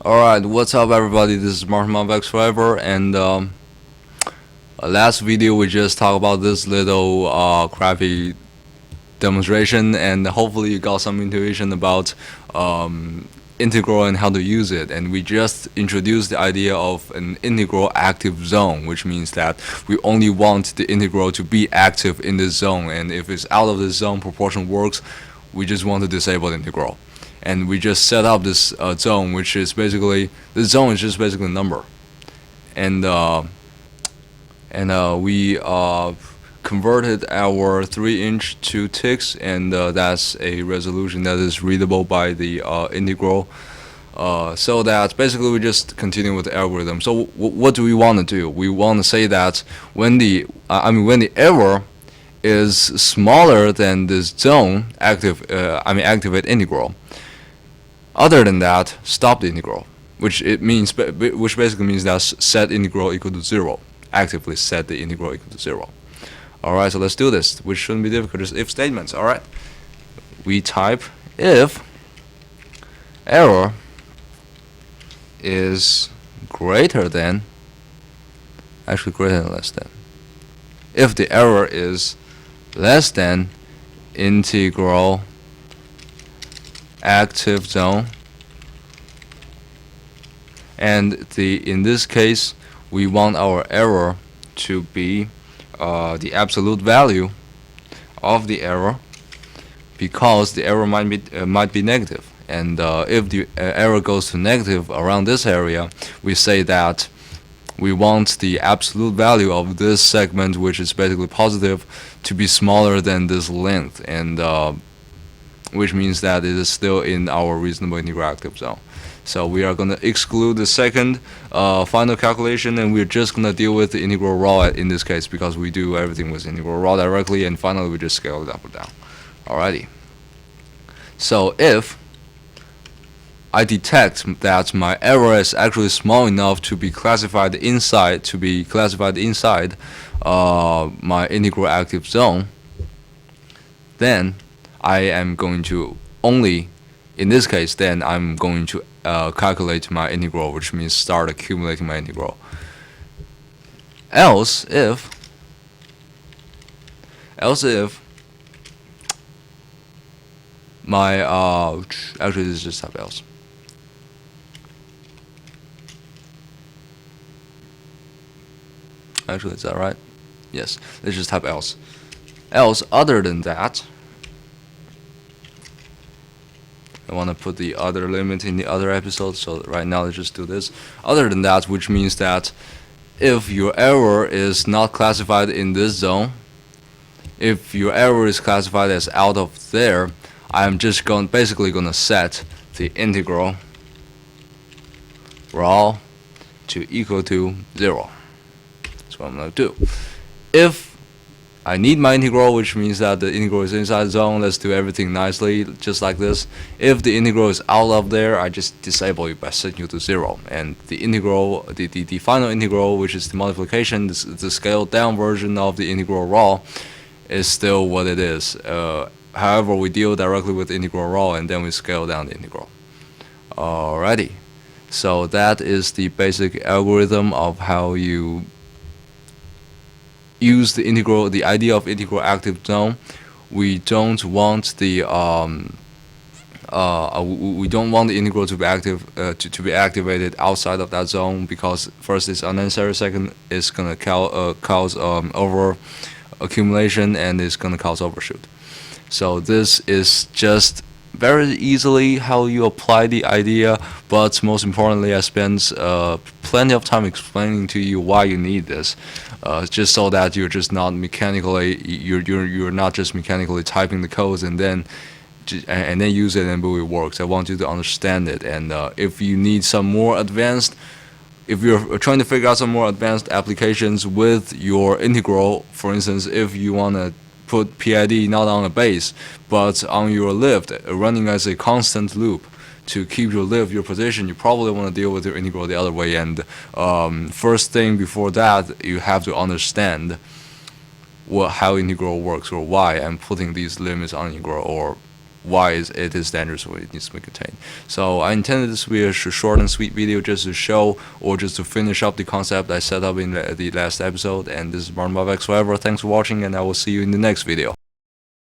Alright, what's up everybody, this is Martin Malvex Forever, and last video we just talked about this little crappy demonstration, and hopefully you got some intuition about integral and how to use it. And we just introduced the idea of an integral active zone, which means that we only want the integral to be active in this zone, and if it's out of this zone, proportion works, we just want to disable the integral. And we just set up this zone, which is basically, this zone is just basically a number, and we converted our 3-inch to ticks, and that's a resolution that is readable by the integral. So that basically we just continue with the algorithm. So what do we want to do? We want to say that when the error is smaller than this zone activate integral. Other than that, stop the integral, which basically means that set integral equal to 0. Actively set the integral equal to 0. Alright, so let's do this, which shouldn't be difficult, just if statements. Alright, we type if error is greater than, less than. If the error is less than integral active zone, and in this case we want our error to be the absolute value of the error, because the error might be negative, and if the error goes to negative around this area, we say that we want the absolute value of this segment, which is basically positive, to be smaller than this length, and which means that it is still in our reasonable integral active zone. So we are going to exclude the second final calculation, and we're just going to deal with the integral raw in this case, because we do everything with integral raw directly, and finally we just scale it up or down. Alrighty. So if I detect that my error is actually small enough to be classified inside my integral active zone, then I am going to only, in this case, then I'm going to calculate my integral, which means start accumulating my integral. Else if my actually this is just type else. Actually, is that right? Yes, let's just type else. Else, other than that, I want to put the other limit in the other episode, so right now let's just do this. Other than that, which means that if your error is not classified in this zone, if your error is classified as out of there, I'm just basically going to set the integral raw to equal to 0. That's what I'm going to do. If I need my integral, which means that the integral is inside the zone, let's do everything nicely, just like this. If the integral is out of there, I just disable it by setting it to 0. And the integral, the final integral, which is the multiplication, the scaled down version of the integral raw, is still what it is. However, we deal directly with the integral raw, and then we scale down the integral. Alrighty. So that is the basic algorithm of how you use the integral, the idea of integral active zone. We don't want the integral to be active to be activated outside of that zone, because first it's unnecessary, second it's gonna cause over accumulation, and it's gonna cause overshoot. So this is just very easily how you apply the idea, but most importantly, I spent plenty of time explaining to you why you need this, just so that you're just not mechanically you're not just mechanically typing the codes and then use it and boom, it works. I want you to understand it, and if you need some more advanced, if you're trying to figure out some more advanced applications with your integral, for instance, if you want to put PID not on a base but on your lift, running as a constant loop to keep your position, you probably want to deal with your integral the other way. And first thing before that, you have to understand how integral works, or why I'm putting these limits on integral, or why it is dangerous or it needs to be contained. So I intended this to be a short and sweet video just to show or just to finish up the concept I set up in the last episode. And this is Martin X forever. Thanks for watching, and I will see you in the next video.